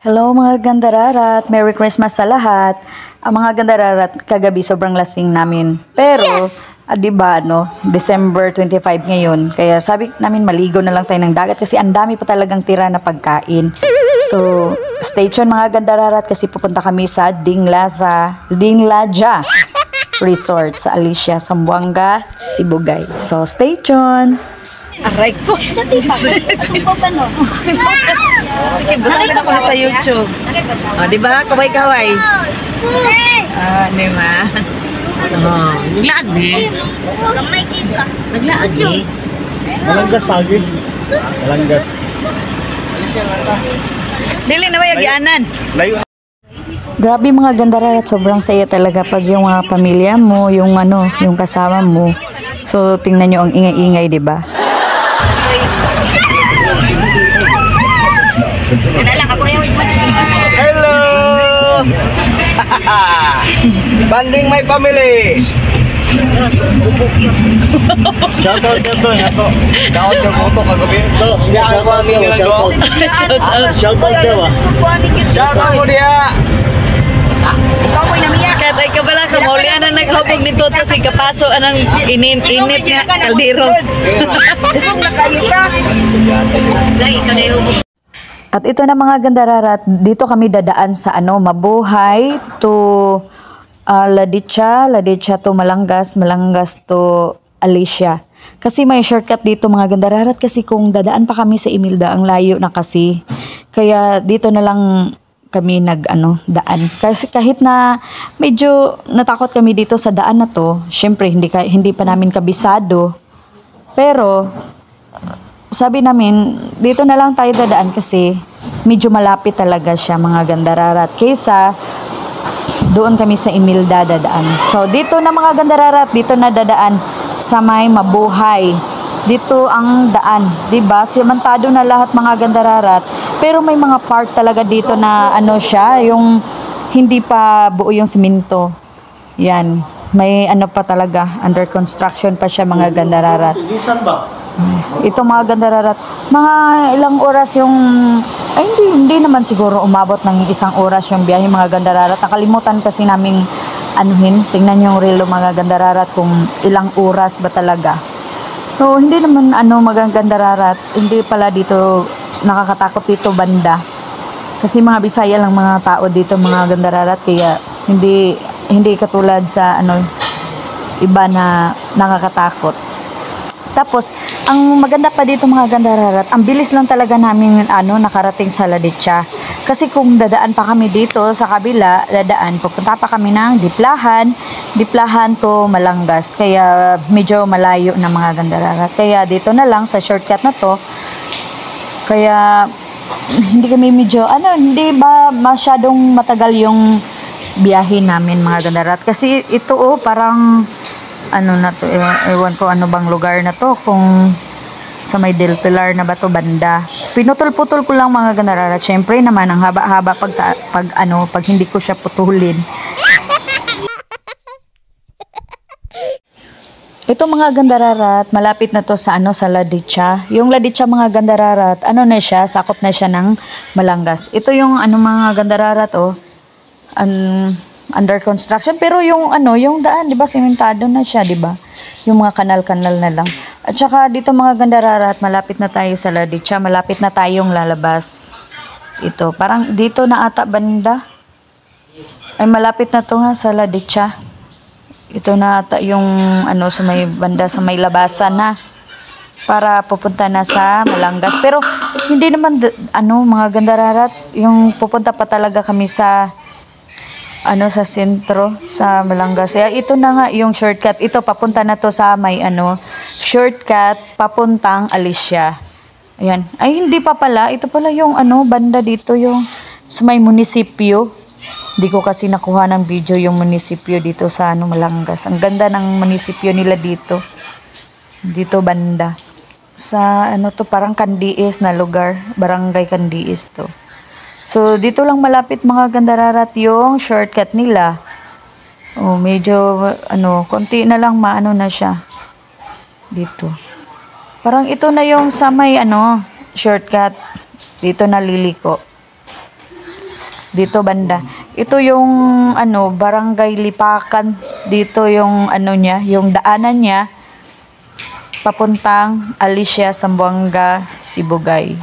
Hello mga gandararat, Merry Christmas sa lahat. Ang mga gandararat, kagabi sobrang lasing namin. Pero, di ba no, December 25 ngayon. Kaya sabi namin maligo na lang tayo ng dagat kasi ang dami pa talagang tira na pagkain. So, stay tuned mga gandararat kasi pupunta kami sa Dinglaja Resort sa Alicia, Zamboanga, Sibugay. So, stay tuned. Aray ko. Chati pa. Atong pa ba no? Nakita ko na sa YouTube. O, di ba? Kaway-kaway. Di ba? Naglaad eh. Kamay ka. Naglaad eh. Malanggas lagi. Malanggas. Dili na ba yung gianan? Layo. Grabe mga gandararat, sobrang saya talaga pag yung mga pamilya mo, yung yung kasama mo. So, tingnan nyo ang ingay-ingay, di ba? Hello! Banding my family! Shoutout nyo to, yato. Daot yung photo kagabi. Ito, shoutout nyo. Shoutout nyo ba? Shoutout mo diya! Kahit ay kabala ka, maulian ang naghubog ni Toto si kapaso anang init nga kaldero. At ito na mga gandararat, dito kami dadaan sa Mabuhay to Ladicha to Malangas to Alicia. Kasi may shortcut dito mga gandararat kasi kung dadaan pa kami sa Imilda, ang layo na kasi. Kaya dito na lang kami daan. Kasi kahit na medyo natakot kami dito sa daan na to, syempre hindi pa namin kabisado. Pero sabi namin, dito na lang tayo dadaan kasi medyo malapit talaga siya mga gandararat. Kaysa doon kami sa Imilda dadaan. So dito na mga gandararat, dito na dadaan sa may Mabuhay. Dito ang daan, 'di ba? Sementado na lahat mga gandararat, pero may mga part talaga dito na siya, yung hindi pa buo yung simento. Yan, may pa talaga, under construction pa siya mga gandararat. Lisan ba? Ito mga gandararat, mga ilang oras yung hindi naman siguro umabot ng isang oras yung biyahe mga gandararat. Nakalimutan kasi naming tingnan yung relo mga gandararat kung ilang oras ba talaga. So, hindi naman magandararat, hindi pala dito nakakatakot dito banda. Kasi mga Bisaya lang mga tao dito mga gandararat, kaya hindi katulad sa iba na nakakatakot. Tapos, ang maganda pa dito mga gandararat, ang bilis lang talaga namin nakarating sa Ladicha. Kasi kung dadaan pa kami dito sa kabila, pupunta pa kami ng Diplahan to Malangas. Kaya medyo malayo na mga gandararat. Kaya dito na lang sa shortcut na to. Kaya hindi kami hindi ba masyadong matagal yung biyahe namin mga gandararat. Kasi ito parang na to, ewan ko bang lugar na to, kung sa may Del Pilar na ba to banda. Pinutol-putol ko lang mga gandararat. Syempre naman ang haba-haba pag hindi ko siya putulin. Ito mga gandararat, malapit na to sa sa Ladicha. Yung Ladicha mga gandararat, na siya, sakop na siya ng Malangas. Ito yung mga gandararat under construction, pero yung yung daan, 'di ba, sementado na siya, 'di ba? Yung mga kanal-kanal na lang. At saka dito mga gandararat, malapit na tayo sa Ladicha, malapit na tayong lalabas. Ito, parang dito na ata banda. Ay malapit na to nga sa Ladicha. Ito na ata yung sa may banda, sa may labasan na para pupunta na sa Malangas. Pero hindi naman mga gandararat, yung pupunta pa talaga kami sa sa sentro sa Malangas. Ito na nga yung shortcut. Ito papunta na to sa may shortcut papuntang Alicia. Ayan. Ay hindi pa pala. Ito pala yung banda dito yung sa may munisipyo. Hindi ko kasi nakuha ng video yung munisipyo dito sa Malangas. Ang ganda ng munisipyo nila dito. Dito banda. Sa to parang Candies na lugar. Barangay Candies to. So, dito lang malapit mga gandararat yung shortcut nila. Medyo, konti na lang na siya. Dito. Parang ito na yung sa may, shortcut. Dito na liliko. Dito banda. Ito yung ano, Barangay Lipakan. Dito yung ano niya, yung daanan niya papuntang Alicia, Zamboanga, Sibugay.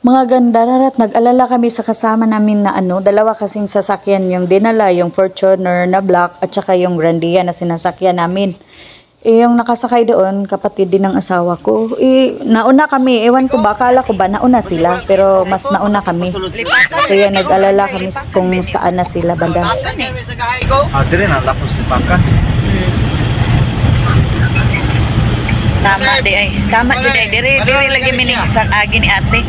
Mga gandararat, nag-alala kami sa kasama namin na ano, dalawa kasing sasakyan yung dinala, yung Fortuner na black at saka yung Grandia na sinasakyan namin. Yung nakasakay doon, kapatid din ng asawa ko. Nauna kami, ewan ko ba, akala ko ba nauna sila, pero mas nauna kami. Kaya nag-alala kami kung saan na sila banda. Dire na lapos lipakan. Tama di ay. Tama di ay. Dire lagi mining isang agi ni ate.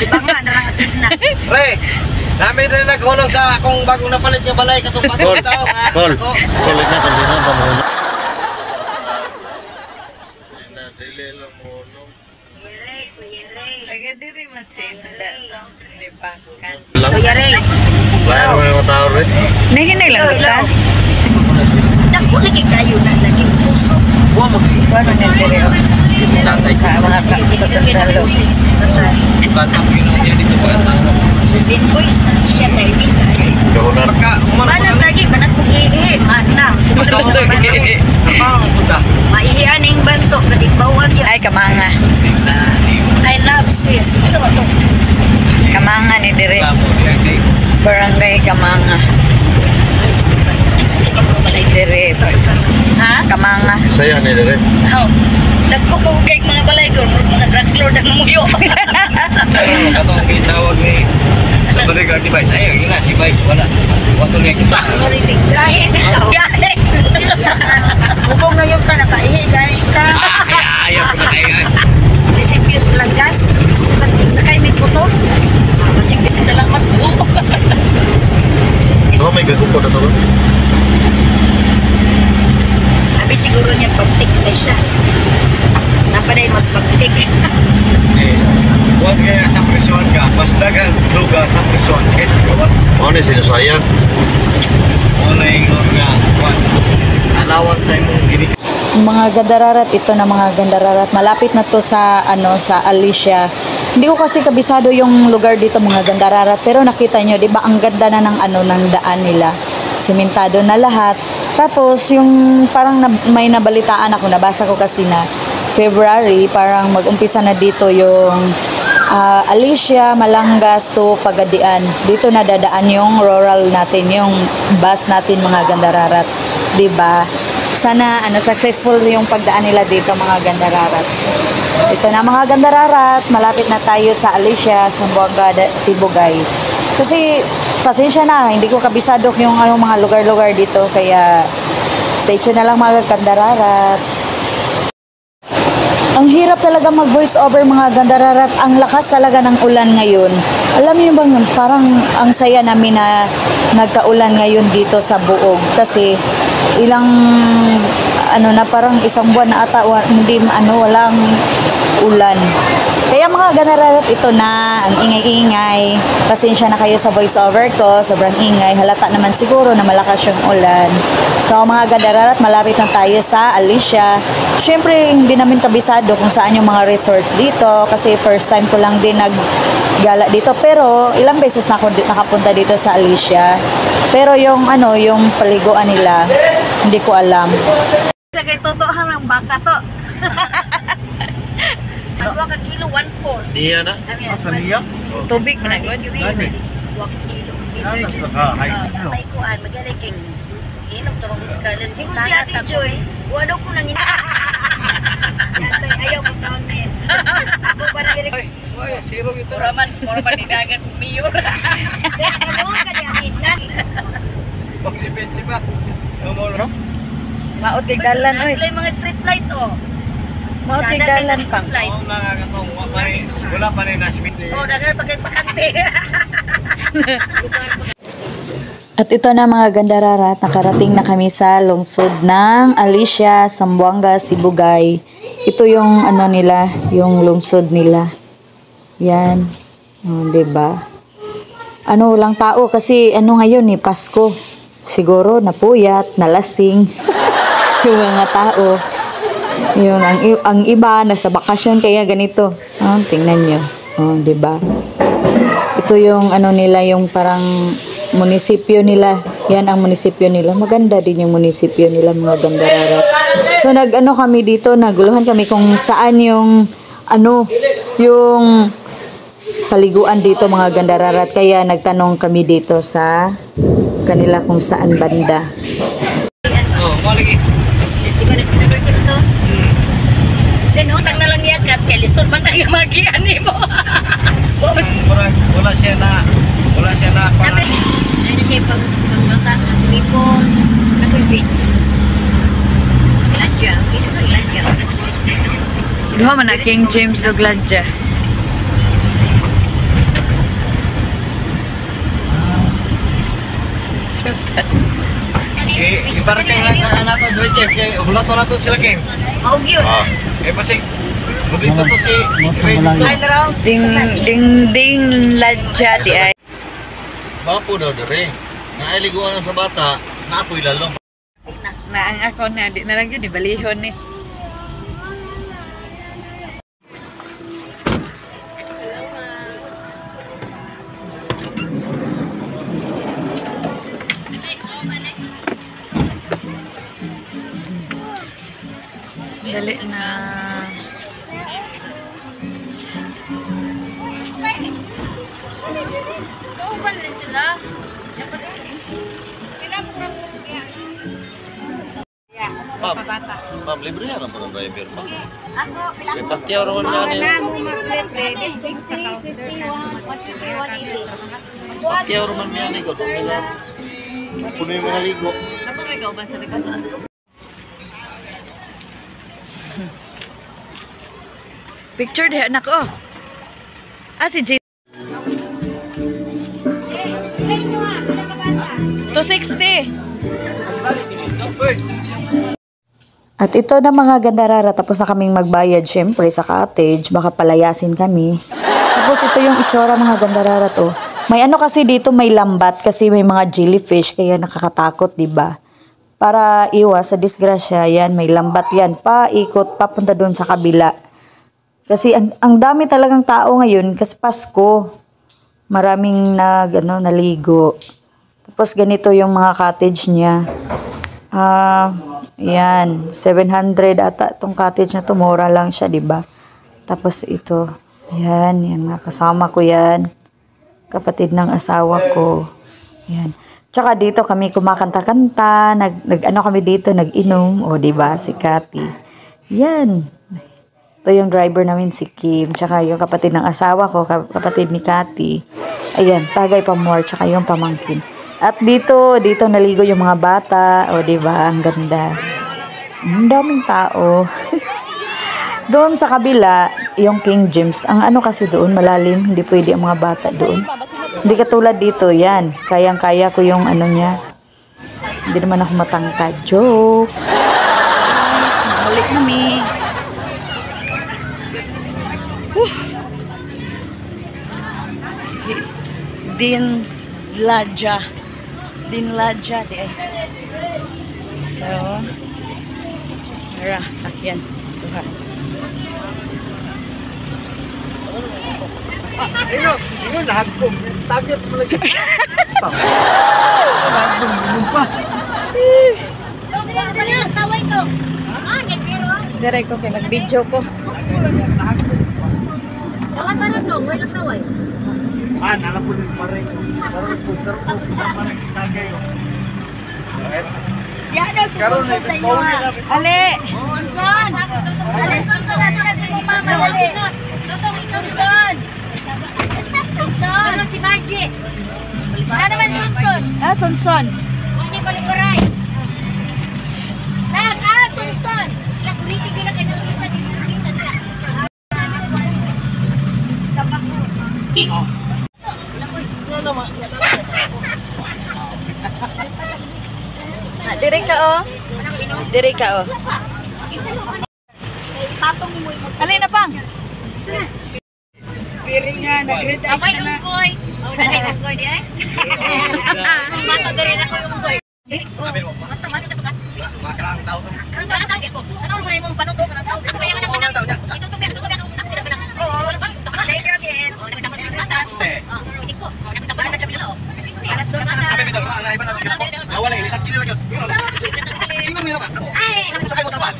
Ibang nga narangatid na. Re, namin rin naghulong sa akong bagong napalit nga balay katong bagong tao. Call. Call na pamuno. Aga dire masinda. Lipakan. Kuya Ray. Bayar mo yung tao rin. Nahinay lang kita. Naku, lagi kayo na lagi puso. Buwa mo. Wala na dire. Tatay. Sa mga sa sandalo. Bata mo yun niya dito ba tao. Invoice man siya tayo. Gawunar ka. Mana lagi, manat mo ihi. Mana. Maihian yung banto. Kadigbawan yun. Ay kamanga. I love sis. Gusto mo ito? Kamanga ni dire. Barangay Kamanga. Dire. Ha? Kamanga. Saya ni dire. Oh. Nagkukugay mga balay ko. Mga drug lord ang muyo. Katong gitawag ni sa bodyguard ni Vice. Ayaw, yun na si Vice. Wala. Wato niya kisa. Maritig. Dahil ito. Bubong na yung ka. Nakaihi. Dahil ka. Ayaw ko na tayo. Recipios Blangas. Mas nagsakay may puto. Masig din salamat po. So may gagupo na to. Sabi siguro niya pagtik na siya. Napaday mas pagtik. Huwag kaya sa presyon ka, mas dagang lugar sa presyon kaysa gawas. Ano yung sinasayang? Ano yung nga, alawan sa imong ginig. Mga gandararat, ito na mga gandararat. Malapit na to sa ano sa Alicia. Hindi ko kasi kabisado yung lugar dito mga gandararat, pero nakita nyo, 'di ba, ang ganda na ng ano ng daan nila. Simentado na lahat. Tapos yung parang may nabalitaan ako, nabasa ko kasi na February parang mag-umpisa na dito yung Alicia, Malangas to Pagadian. Dito na dadaan yung rural natin, yung bus natin mga gandararat, 'di ba? Sana successful yung pagdaan nila dito mga gandararat. Ito na mga gandararat, malapit na tayo sa Alicia, Zamboanga, Sibugay. Kasi pasensya na, hindi ko kabisado yung mga lugar-lugar dito, kaya stay tuned na lang mga gandararat. Ang hirap talaga mag-voice over mga gandararat. Ang lakas talaga ng ulan ngayon. Alam niyo bang parang ang saya namin na nagkaulan ngayon dito sa Buog. Kasi ilang na parang isang buwan na ata walang ulan. Kaya mga gandararat, ito na ang ingay-ingay. Pasensya na kayo sa voice over ko. Sobrang ingay. Halata naman siguro na malakas yung ulan. So mga gandararat, malapit na tayo sa Alicia. Syempre hindi namin kabisado kung saan yung mga resorts dito kasi first time ko lang din naggala dito, pero ilang beses na ako nakapunta dito sa Alicia, pero yung yung paliguan nila hindi ko alam. Sa kay totoo ng baka to. 2 ka kilo 1/4. Diya na? Asa niya? Tubig man agad. 2 kilo. May kuan magaling kay inom turong Scarlett. Ingon si Ate Joy, wala ko nang ayaw mo taon din. Ako para direk. Ay, zero ito. Muraman nidagan mayor. Ano ka di atignan? Pag-sipin ba? Ano? Maot kay dalan oy. Sila yung mga street light oh. Maot kay dalan pang. Oo na nga katong wala pa rin nasibit. Oh, dagan pagkay pakante. At ito na mga gandararat, nakarating na kami sa lungsod ng Alicia, Zamboanga, Sibugay. Ito yung nila, yung lungsod nila. Yan. Oh, 'di ba? Walang tao kasi ngayon Pasko. Siguro napuyat, nalasing yung mga tao. Yung ang iba nasa bakasyon kaya ganito. Tingnan niyo. 'Di ba? Ito yung ano nila, yung parang munisipyo nila. Yan ang munisipyo nila. Maganda din yung munisipyo nila, mga gandararat. So nag-ano kami dito, naguluhan kami kung saan yung ano, yung paliguan dito, mga gandararat. Kaya nagtanong kami dito sa kanila kung saan banda. Oh, mo lagi. Di ba nag-university to? Then, utang na lang yakat. Kaya lisod man na yung magian mo. Wala siya na para Ano siya pagbata na sumipon. Ako yung beach. Ladya. Isa to ladya. Duha man na King James ug Ladya. ibaratay lang sa nato dito kay hulato nato sila Kim. Maug yun. Pasig dito to si Ay, naraw. Ding Ladya di ay. Bapo daw dire. Nailiguan na sa bata, naapoy lalo. Na ang ako na di na lang yun, balihon ni. Dali na. Pam libre yan ang parang driver pa. Ako, pilang May patyaw naman yan eh. Patyaw naman yan eh. Gotong nila. Puno yung mga ligo. Picture di anak oh. Si J. 260. At ito na mga gandarara, tapos na kaming magbayad syempre sa cottage, baka palayasin kami. Tapos ito yung itsura mga gandarara to. May ano kasi dito, may lambat kasi may mga jellyfish kaya nakakatakot, 'di ba? Para iwas sa disgrasya, yan may lambat yan. Paikot papunta doon sa kabila. Kasi ang dami talagang tao ngayon kasi Pasko. Maraming naligo. Tapos ganito yung mga cottage niya. Yan, 700 ata itong cottage na to, mura lang siya, 'di ba? Tapos ito, yan mga kasama ko yan. Kapatid ng asawa ko. Yan. Tsaka dito kami kumakanta-kanta, nag-ano kami dito, nag-inom, 'di ba? Si Cathy. Yan. Ito yung driver namin si Kim, tsaka yung kapatid ng asawa ko, kapatid ni Cathy. Ayan, tagay pa more, tsaka yung pamangkin. At dito naligo yung mga bata, 'di ba? Ang ganda. Ang daming tao. Doon sa kabila, yung King James, ang ano kasi doon, malalim, hindi pwede ang mga bata doon. Hindi katulad dito, yan. Kayang-kaya ko yung ano niya. Hindi naman ako matangkad. Joke. Guys, balik kami. Din Ladya di ay. So, tara, sakyan. Tuha. Ayun, lahat ko. Target mo lagi. Taway to. Diray ko kay mag-video ko. Taway pa rin dong, wala taway. Nalapulis pa rin. Yan daw si Sonson sa inyo ha. Ale! Sonson! Ale, Sonson natin kasi mo mama. Sonson! Sonson! Si Margie. Ano naman Sonson? Sonson. Hindi palikuray. Sonson! Lakulitig yun na kayo ng isa dito. Sa bako. Diray ka oh. Diray ka oh. Patong mo mo. Alin na pang? Piri nga, nag-red eyes Abay, na na. unggoy. Nanay, unggoy di ay. Mata na rin ako yung unggoy. Mata ka. Makarang tao to. Karang tawag ko. Ano mo rin mong panuto ka ng tao? Ako kaya ka ng panak. Ito to ako. Oo, ano ba? Later again. Nawala, ilisap kini lagi. Ingon mo ka. Sakay mo sa van.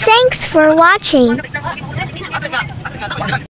Thanks for watching.